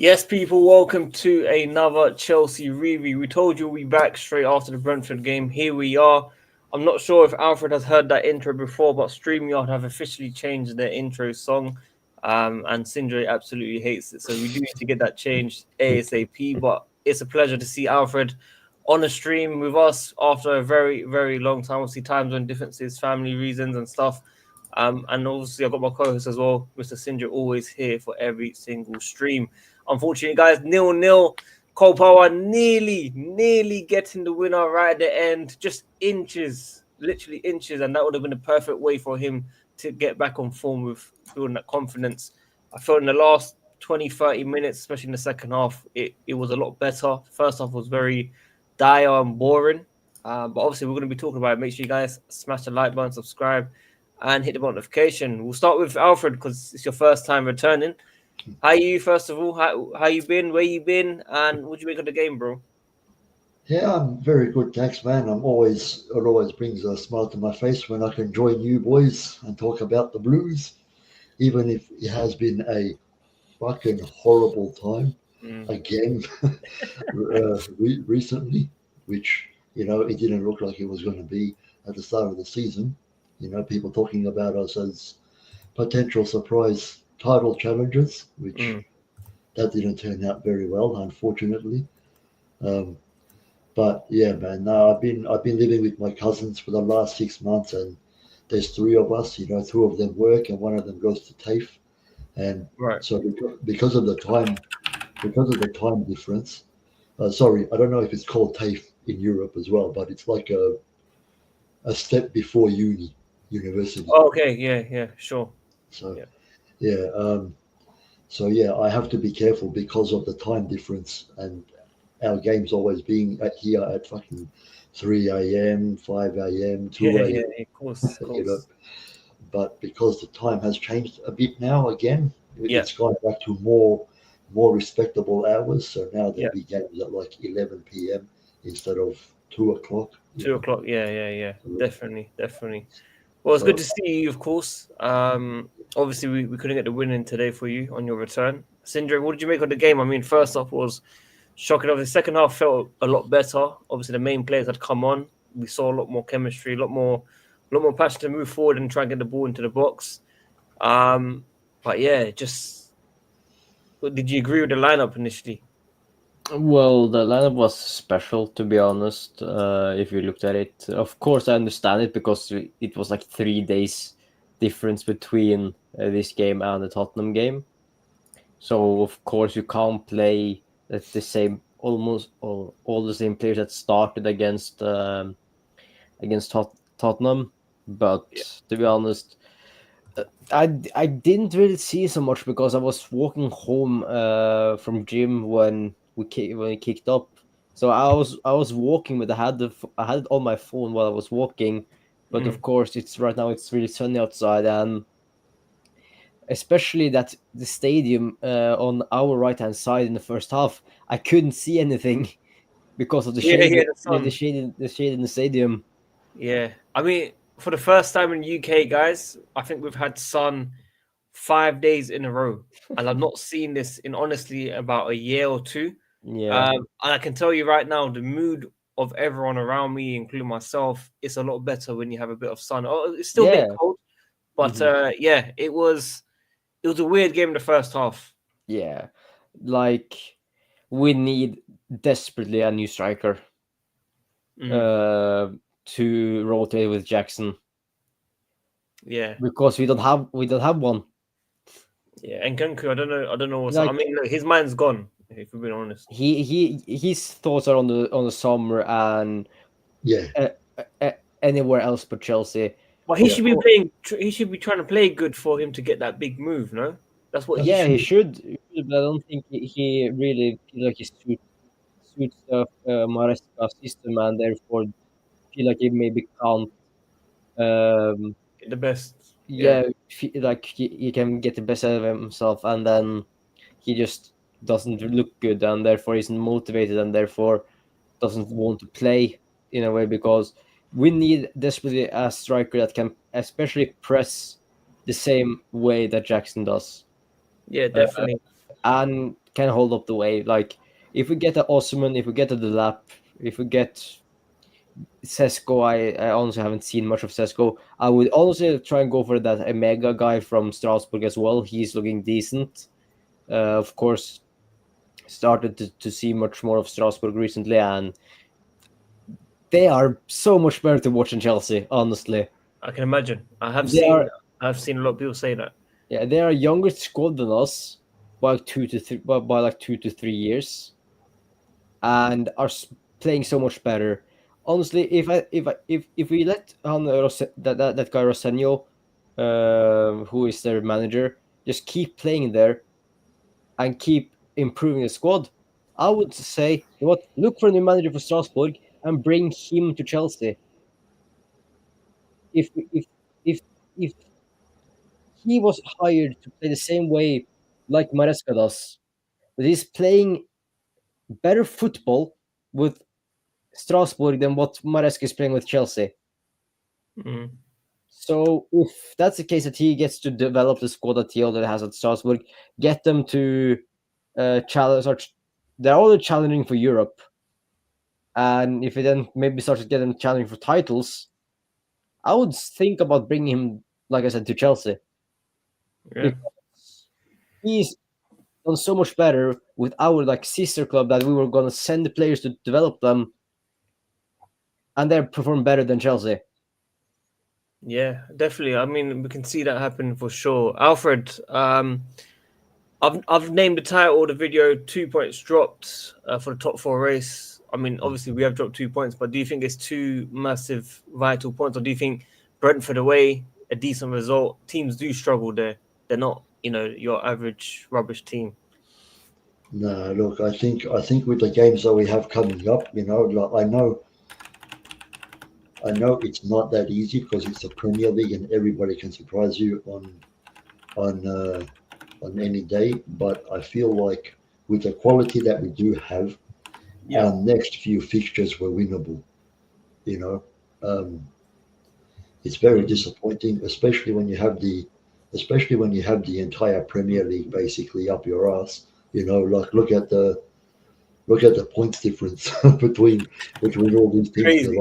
Yes, people, welcome to another Chelsea review. We told you we'll be back straight after the Brentford game. Here we are. I'm not sure if Alfred has heard that intro before, but StreamYard have officially changed their intro song, and Sindre absolutely hates it. So we do need to get that changed ASAP. But it's a pleasure to see Alfred on a stream with us after a very, very long time. Obviously, time zone differences, family reasons, and stuff. And obviously, I've got my co-host as well, Mr. Sindre, always here for every single stream. Unfortunately, guys, 0-0. Cole Power nearly getting the winner right at the end. Just inches, literally inches. And that would have been a perfect way for him to get back on form with building that confidence. I felt in the last 20, 30 minutes, especially in the second half, it was a lot better. First half was very dire and boring. But obviously, we're going to be talking about it. Make sure you guys smash the like button, subscribe, and hit the notification. We'll start with Alfred because it's your first time returning. How you, first of all? How you been? Where you been? And what do you make of the game, bro? Yeah, I'm very good, thanks, man. It always brings a smile to my face when I can join you boys and talk about the Blues, even if it has been a fucking horrible time again recently, which it didn't look like it was going to be at the start of the season. People talking about us as potential surprise title challengers, which Mm. that didn't turn out very well, unfortunately. Um, But yeah, man, no, I've been living with my cousins for the last 6 months, and there's three of us. Two of them work, and one of them goes to TAFE, and Right. so because of the time difference. Sorry, I don't know if it's called TAFE in Europe as well, but it's like a step before university. Oh, okay. Yeah. Sure. So Yeah. yeah, so I have to be careful because of the time difference, and our games always being here at fucking 3 a.m., 5 a.m., Yeah. 2 Yeah. a.m. Of course. Of You know, course. but because the time has changed a bit now again, Yeah. it's gone back to more respectable hours. So now Yeah. there'll be games at like 11 p.m. instead of 2 o'clock. 2 o'clock. Yeah. So, Definitely. Well, it's good so to see you, of course. Obviously, we couldn't get the win in today for you on your return. Sindre, what did you make of the game? I mean, first off was shocking. Obviously, the second half felt a lot better. Obviously, the main players had come on. We saw a lot more chemistry, a lot more passion to move forward and try and get the ball into the box. Um, but yeah, just did you agree with the lineup initially? Well, the lineup was special, to be honest. If you looked at it, of course, I understand it because it was like 3 days difference between this game and the Tottenham game. So of course you can't play the same almost all the same players that started against Tottenham. But Yeah, to be honest, I didn't really see so much because I was walking home from gym when we kicked up. So I was walking, but I had it on my phone while I was walking. But of mm. course, it's right now it's really sunny outside, and especially that the stadium on our right hand side in the first half, I couldn't see anything because of the Yeah, shade, yeah. The the sun. shade, the shade in the stadium. Yeah, I mean, for the first time in UK, guys, I think we've had sun 5 days in a row, and I've not seen this in honestly about a year or two. Yeah, And I can tell you right now, the mood of everyone around me, including myself, is a lot better when you have a bit of sun. Oh, it's still a bit yeah. cold, but Mhm. yeah, it was a weird game in the first half. Yeah, like we need desperately a new striker Mm, uh, to rotate with Jackson yeah, because we don't have one. yeah. And Kunku, I don't know what's. I Like mean, look, his mind's gone. If we're being honest. his thoughts are on the summer and yeah, uh, anywhere else but Chelsea. But he yeah, should be playing. He should be trying to play good for him to get that big move. No, that's what he Yeah, should. he should, but I don't think he really feel like he suits the Maresca system, and therefore feel like he maybe can't. Um, Get the best. Yeah, yeah, like he can get the best out of himself, and then he just doesn't look good, and therefore isn't motivated, and therefore doesn't want to play in a way because we need desperately a striker that can especially press the same way that Jackson does. yeah, Uh, definitely. and can hold up the way. Like if we get a Osman, if we get a Delap, if we get Sesko, I honestly haven't seen much of Sesko. I would honestly try and go for that Emega guy from Strasbourg as well. He's looking decent. Of course, started to see much more of Strasbourg recently, and they are so much better to watch in Chelsea, honestly. I can imagine. I've seen a lot of people say that. Yeah, they are a younger squad than us by like 2 to 3 years, and are playing so much better. Honestly, if we let that guy Rosenio, who is their manager, just keep playing there and keep improving the squad, I would say, you know what, look for a new manager for Strasbourg and bring him to Chelsea. If if he was hired to play the same way like Maresca does, but he's playing better football with Strasbourg than what Maresca is playing with Chelsea. Mm. So if that's the case, that he gets to develop the squad that he already has at Strasbourg, get them to challenge, or they're already challenging for Europe. And if he then maybe starts to get them challenging for titles, I would think about bringing him, like I said, to Chelsea. Yeah. Because he's done so much better with our like sister club that we were going to send the players to develop them, and they perform better than Chelsea. Yeah, definitely. I mean, we can see that happen for sure. Alfred, I've named the title of the video 2 points dropped for the top four race. I mean, obviously we have dropped 2 points, but do you think it's two massive vital points, or do you think Brentford away, a decent result? Teams do struggle there. They're not, your average rubbish team. No, look, I think with the games that we have coming up, like I know it's not that easy because it's the Premier League and everybody can surprise you on any day. But I feel like with the quality that we do have, our next few fixtures were winnable. It's very disappointing, especially when you have the entire Premier League basically up your ass. Like look at the points difference between all these teams. Crazy.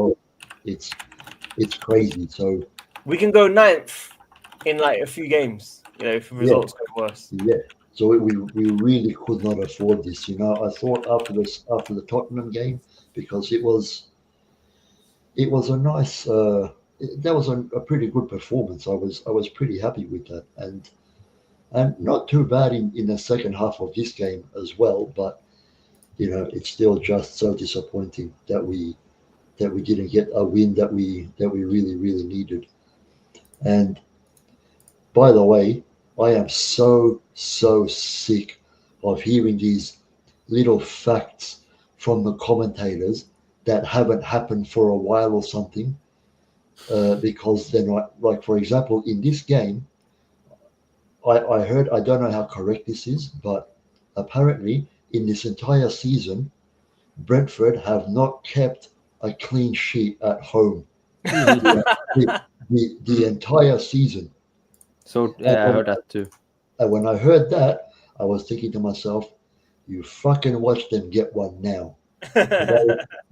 It's crazy. So we can go 9th in like a few games, if results go worse. Yeah. So we really could not afford this. I thought after the Tottenham game, because it was a nice that was a pretty good performance. I was pretty happy with that, and not too bad in the second half of this game as well. But it's still just so disappointing that we didn't get a win that we really needed. And by the way, I am so sick of hearing these little facts from the commentators that haven't happened for a while or something, because they're not, like, for example, in this game, I heard, I don't know how correct this is, but apparently in this entire season, Brentford have not kept a clean sheet at home the entire season. So yeah, I heard that too. And when I heard that, I was thinking to myself, "You fucking watch them get one now,"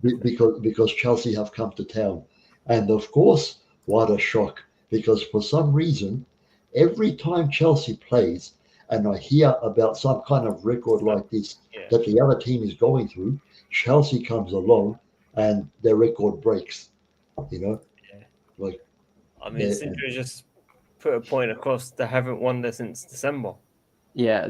because Chelsea have come to town, and of course, what a shock! Because for some reason, every time Chelsea plays, and I hear about some kind of record like this that the other team is going through, Chelsea comes along and their record breaks. Like, I mean, Sintra just put a point across. They haven't won there since December. Yeah,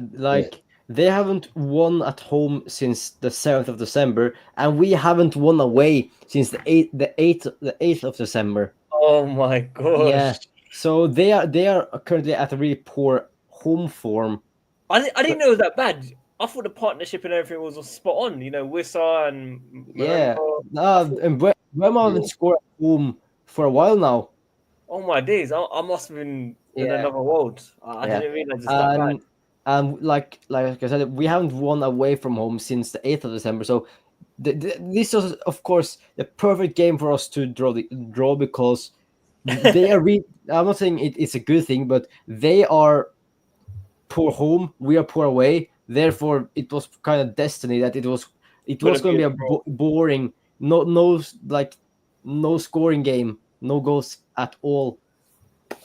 they haven't won at home since the 7th of December, and we haven't won away since the 8th of December. Oh my gosh. Yeah. So they are currently at a really poor home form. I didn't know it was that bad. I thought the partnership and everything was spot on. Wissa and and Bremer haven't scored at home for a while now. Oh my days! I must have been in another world. I didn't realize it's that bad. And like I said, we haven't won away from home since the 8th of December. So this was, of course, the perfect game for us to draw because they are. I'm not saying it's a good thing, but they are poor home. We are poor away. Therefore, it was kind of destiny that it was Gonna going to be be a a boring, no scoring game, no goals at all.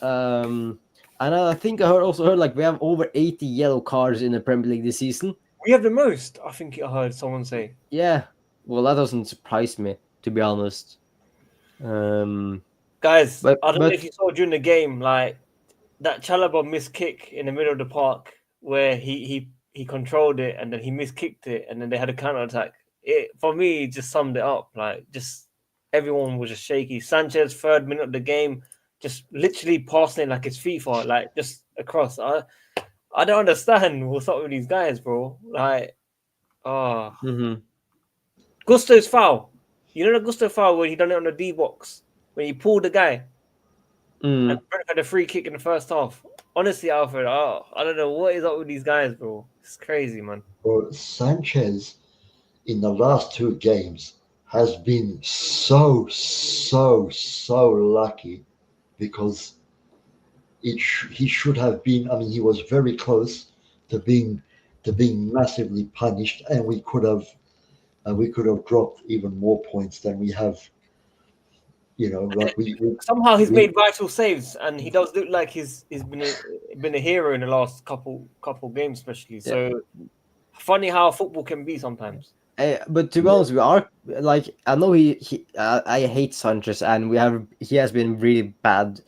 And I think I also heard like we have over 80 yellow cards in the Premier League this season. We have the most. I think I heard someone say. Yeah, well, that doesn't surprise me, to be honest. Guys, But I don't know if you saw during the game, like that Chalobah missed kick in the middle of the park where he controlled it and then he miskicked it and then they had a counter attack. It for me it just summed it up. Like just everyone was just shaky. Sanchez 3rd minute of the game, just literally passing it like it's FIFA, like just across. I don't understand what's up with these guys, bro. Like, Gusto's foul. You know the Gusto foul where he done it on the D box when he pulled the guy. And Brentford had a free kick in the first half. Honestly, Alfred, I don't know what is up with these guys, bro. It's crazy, man. Bro, Sanchez in the last 2 games has been so lucky because he should have been. I mean, he was very close to being massively punished, and we could have dropped even more points than we have. You know, like somehow he's made vital saves, and he does look like he's been a hero in the last couple games, especially. So funny how football can be sometimes. But to be honest, we are like I know I hate Sanchez, and he has been really bad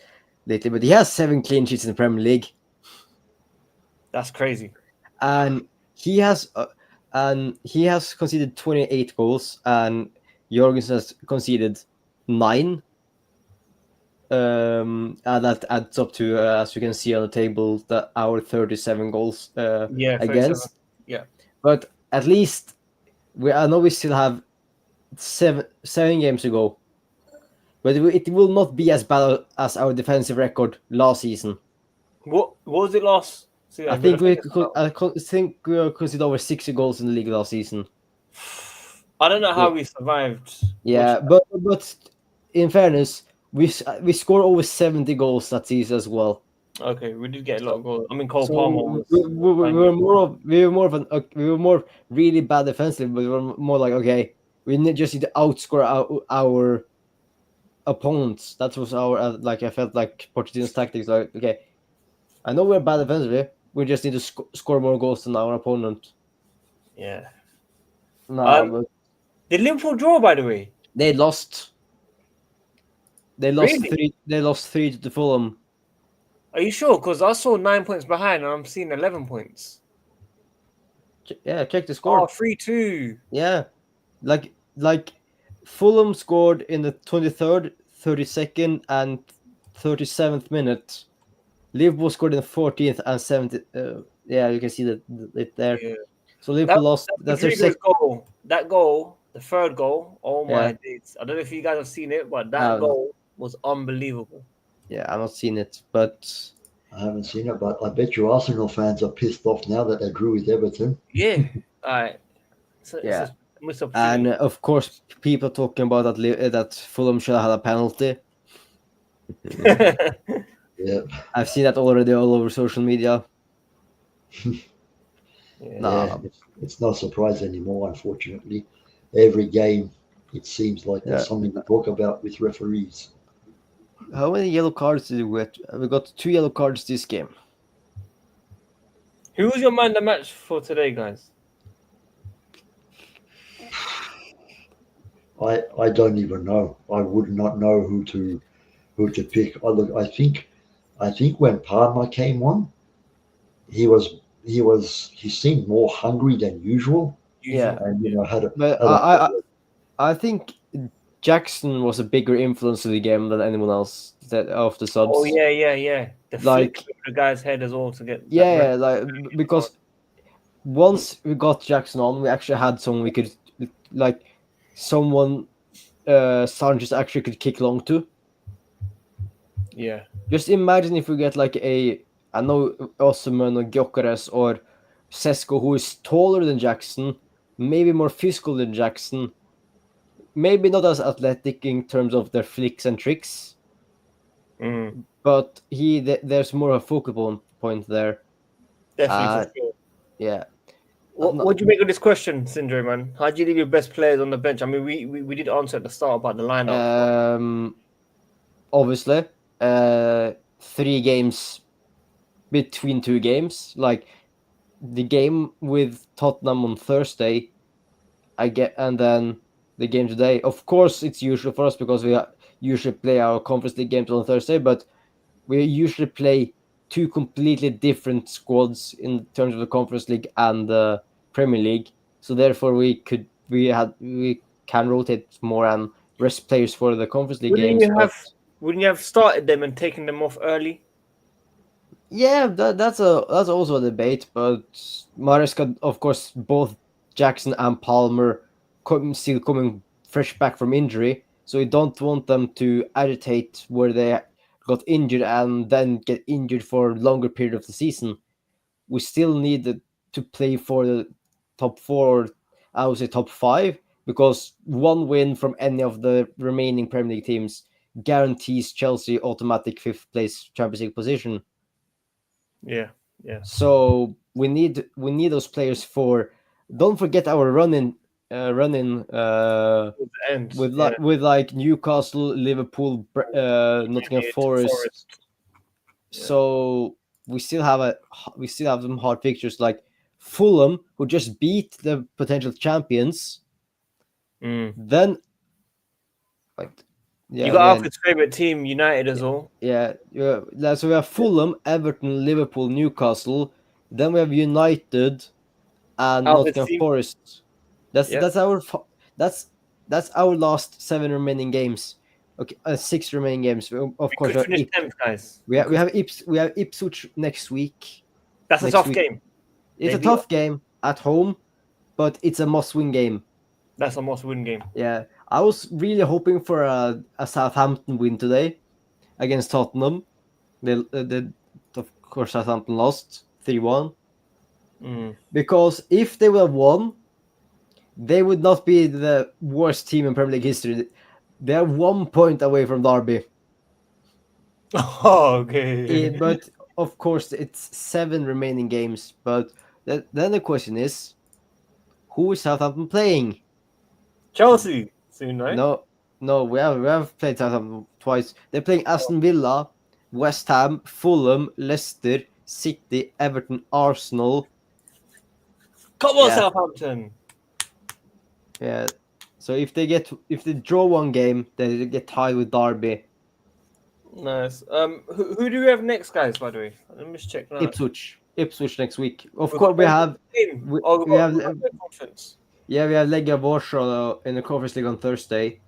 lately, but he has 7 clean sheets in the Premier League. That's crazy. And he has conceded 28 goals, and Jorgensen has conceded 9. And that adds up to, as you can see on the table, our 37 goals against. Yeah. But at least I know we still have 7 games to go. But it will not be as bad as our defensive record last season. What was it last season? I think we conceded over 60 goals in the league last season. I don't know how we survived. Yeah, but in fairness, we scored over 70 goals that season as well. Okay, we did get a lot of goals. I mean, Cole Palmer. We were more really bad defensively, but we were more like, okay, we just need to outscore our opponents. That was our I felt like Portuguese tactics. Like, okay, I know we're bad defensively. We just need to score more goals than our opponent. Yeah. But did Liverpool draw, by the way? They lost. They lost Really? 3. They lost 3 to Fulham. Are you sure? Because I saw 9 points behind, and I'm seeing 11 points. Yeah, check the score. 3-2. Yeah, like Fulham scored in the 23rd, 32nd, and 37th minute. Liverpool scored in the 14th and 17th. Yeah, you can see it there. Yeah. So Liverpool lost. That's their second goal. That goal, the 3rd goal. Oh my days! I don't know if you guys have seen it, but that goal was unbelievable. Yeah, I've not seen it, but I haven't seen it. But I bet you Arsenal fans are pissed off now that they drew with Everton. Yeah. All right. And of course, people talking about that Fulham should have had a penalty. Yeah, I've seen that already all over social media. It's not a surprise anymore, unfortunately. Every game, it seems like there's something to talk about with referees. How many yellow cards did we get? We got 2 yellow cards this game. Who was your man of the match for today, guys? I don't even know. I would not know who to pick. I think when Palmer came on, he seemed more hungry than usual. Yeah, and I think Jackson was a bigger influence to the game than anyone else of the subs. Oh yeah. The flick the guy's head as well to get. Because once we got Jackson on, we actually had someone we could Sanchez actually could kick long to. Yeah. Just imagine if we get I know Osman or Gyökeres or Sesko, who is taller than Jackson, maybe more physical than Jackson, maybe not as athletic in terms of their flicks and tricks, but there's more of a focal point there. Definitely for sure. Yeah, What do you make of this question, Syndrome, man? How do you leave your best players on the bench? I mean, we did answer at the start about the lineup. Obviously, 3 games between 2 games. Like the game with Tottenham on Thursday, and then the game today. Of course, it's usual for us because we usually play our Conference League games on Thursday, but we usually play 2 completely different squads in terms of the Conference League and the Premier League. So therefore, we can rotate more and rest players for the Conference League Wouldn't games. you wouldn't you have started them and taken them off early? Yeah, that's also a debate, but Maresca, of course, both Jackson and Palmer still coming fresh back from injury, so we don't want them to agitate where they got injured and then get injured for a longer period of the season. We still need to play for the top 4, I would say top 5, because one win from any of the remaining Premier League teams guarantees Chelsea automatic 5th place Champions League position. Yeah. So we need those players for. Don't forget our running with like Newcastle, Liverpool, Nottingham Forest. Yeah. So we still have some hard fixtures like Fulham, who just beat the potential champions. Then, like, you got Alfred's favorite team, United, as well. Yeah. So we have Fulham, Everton, Liverpool, Newcastle. Then we have United and Nottingham Forest. That's our last 7 remaining games. Okay, 6 remaining games. Of course, we finish 10th, guys. We have Ipswich next week. That's a tough game. It's a tough game at home, but it's a must-win game. That's a must-win game. Yeah, I was really hoping for a Southampton win today against Tottenham. They of course, Southampton lost 3-1. Because if they would have won, they would not be the worst team in Premier League history. They are 1 point away from Derby. Oh, okay. But of course, it's 7 remaining games. But then the question is, who is Southampton playing? Chelsea soon, right? No, we have played Southampton twice. They're playing Aston Villa, West Ham, Fulham, Leicester, City, Everton, Arsenal. Come on, Southampton. Yeah. So if they draw one game, they get tied with Derby. Nice. Who do we have next, guys? By the way, let me just check now. Ipswich next week. Of course, we have conference. Yeah, we have Legia Warsaw in the Conference League on Thursday.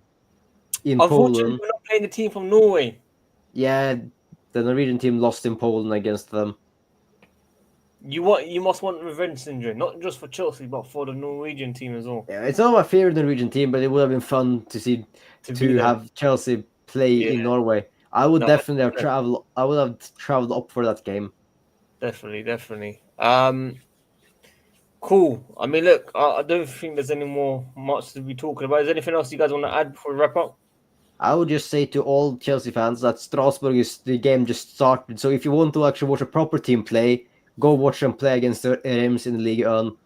In Unfortunately, Poland. we're not playing the team from Norway. Yeah, the Norwegian team lost in Poland against them. You must want revenge syndrome, not just for Chelsea, but for the Norwegian team as well. Yeah, it's not my favorite Norwegian team, but it would have been fun to have Chelsea play in Norway. I would definitely have traveled. I would have traveled up for that game. Definitely. Cool. I mean, look, I don't think there's any much to be talking about. Is there anything else you guys want to add before we wrap up? I would just say to all Chelsea fans that the game just started. So if you want to actually watch a proper team play, go watch them play against the Reims in the Ligue 1.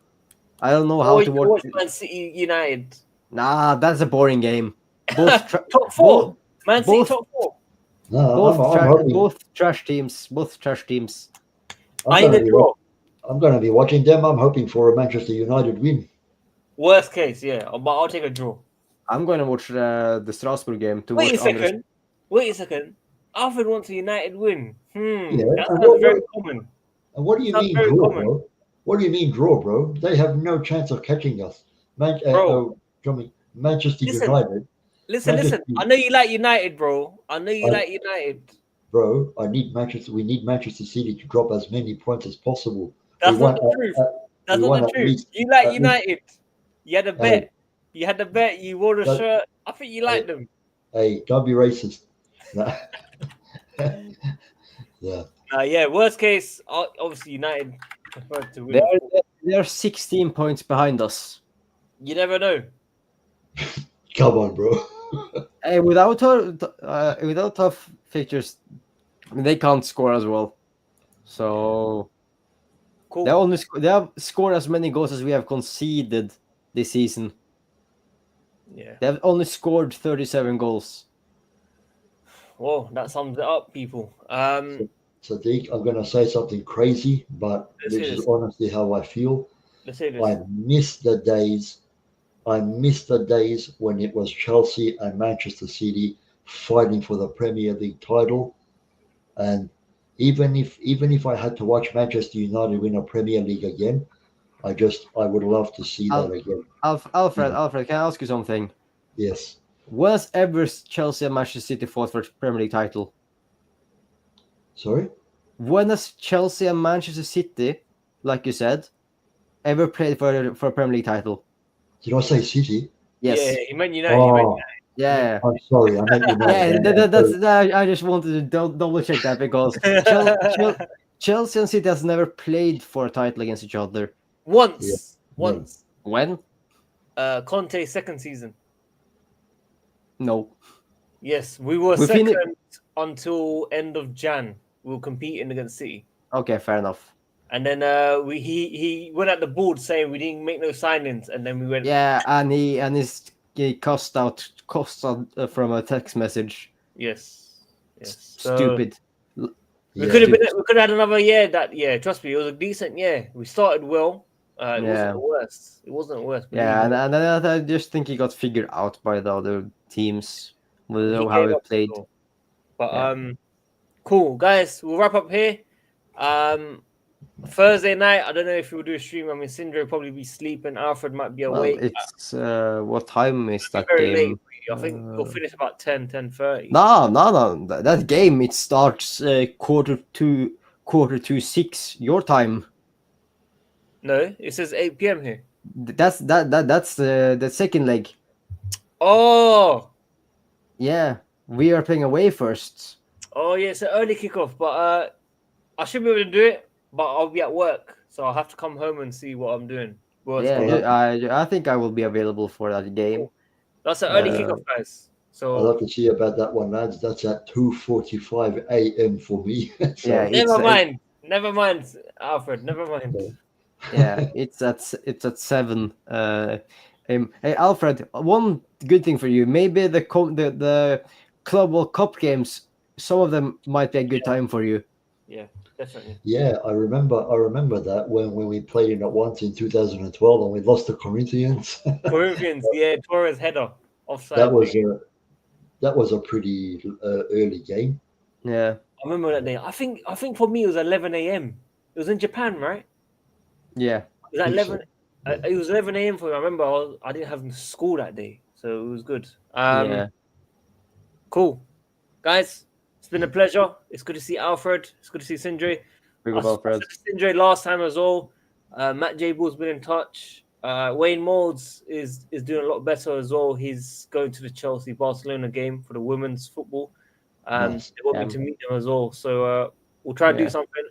I don't know how to watch Man City United. Nah, that's a boring game. Top 4. Man City top 4. No, both trash teams. I'm going to be watching them. I'm hoping for a Manchester United win. Worst case, yeah, but I'll take a draw. I'm going to watch the Strasbourg game. Wait a second. Alfred wants a United win. Yeah, that's very common. And what do you mean draw, bro? What do you mean draw, bro? They have no chance of catching us. Manchester United. Listen. I know you like United, bro. Like United. Bro, we need Manchester City to drop as many points as possible. That's not the truth. That's not the truth. You like United. You had a bet. You had the bet. You wore the shirt. I think you like them. Hey, don't be racist. Yeah. Worst case, obviously United prefer to win. They're 16 points behind us. You never know. Come on, bro. Hey, without tough fixtures, they can't score as well. So Cool. They have scored as many goals as we have conceded this season. Yeah. They have only scored 37 goals. Well, that sums it up, people. Sadiq, I'm going to say something crazy, but Let's this hear is this. honestly how I feel. Let's say this. I miss the days. I miss the days when it was Chelsea and Manchester City fighting for the Premier League title. And even if I had to watch Manchester United win a Premier League again, I would love to see that again. Alfred, can I ask you something? Yes. When has ever Chelsea and Manchester City fought for the Premier League title? Sorry? When has Chelsea and Manchester City, like you said, ever played for a Premier League title? Did I say City? Yes. Yeah, he meant United. Oh, Yeah. I'm sorry. I meant United. Yeah, I just wanted to double check that because Chelsea and City has never played for a title against each other. Once. Yeah. Once. When? Conte's second season. No. Yes, we were We second finished- until end of Jan. We were competing against City. Okay, fair enough. And then he went at the board saying we didn't make no signings, and then we went. Yeah, and he cussed out from a text message. Yes. So Stupid. we could have had another year that year. Trust me, it was a decent year. We started well. It wasn't the worst. It wasn't the worst. Yeah, and I just think he got figured out by the other teams. We don't know how he played. But cool guys. We'll wrap up here. Thursday night. I don't know if we'll do a stream. I mean, Sindre will probably be sleeping. Alfred might be awake. It's what time is that very game? Late. I think we'll finish about 10:30. No. That game it starts quarter to 6 your time. No, it says 8 p.m. here. That's the second leg. Oh, yeah, we are playing away first. Oh yeah, it's an early kickoff, but I should be able to do it, but I'll be at work, so I'll have to come home and see what I'm doing. I think I will be available for that game. Cool. That's an early kickoff, guys. So I'll have to see about that one, lads. That's at 2:45 a.m. for me. So, yeah, never mind, Alfred. Never mind. Yeah, it's at 7. Hey Alfred, one good thing for you. Maybe the Club World Cup games, some of them might be a good time for you. Yeah, definitely. Yeah, I remember that when we played in it once in 2012 and we lost to Corinthians. Corinthians, yeah, Torres header offside. That was a pretty early game. Yeah, I remember that day. I think for me it was 11 a.m. It was in Japan, right? Yeah. It was 11. It was 11 a.m. for me. I remember I didn't have school that day, so it was good. Yeah. Cool, guys. It's been a pleasure. It's good to see Alfred. It's good to see Sindre. Big up, Alfred. Sindre last time as well. Matt Jable's been in touch. Wayne Molds is doing a lot better as well. He's going to the Chelsea Barcelona game for the women's football. Nice. They want me to meet them as well. So we'll try to do something.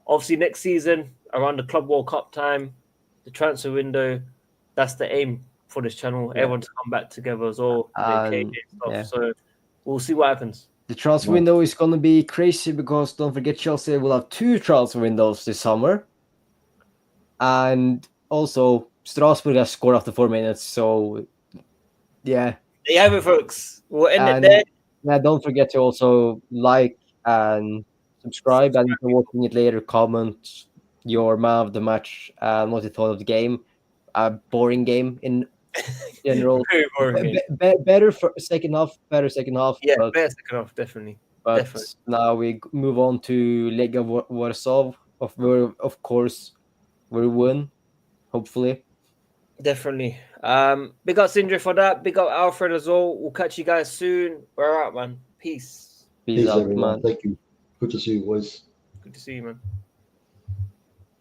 Obviously, next season around the Club World Cup time, the transfer window, that's the aim for this channel. Yeah. Everyone to come back together as well. So we'll see what happens. The transfer window is going to be crazy because don't forget Chelsea will have 2 transfer windows this summer. And also Strasbourg has scored after 4 minutes. So, yeah. There you have it, folks. We'll end it there. Yeah, don't forget to also like and subscribe. And if you're watching it later, comment your man of the match and what you thought of the game. A boring game in general. Very boring. Better for second half. Better second half. Yeah, better second half, definitely. But now we move on to Lega Warsaw. Of course, we'll win. Hopefully. Definitely. Big up Sindre for that. Big up Alfred as well. We'll catch you guys soon. We're out, man. Peace. Peace out, everyone. man. Thank you. Good to see you, boys. Good to see you, man.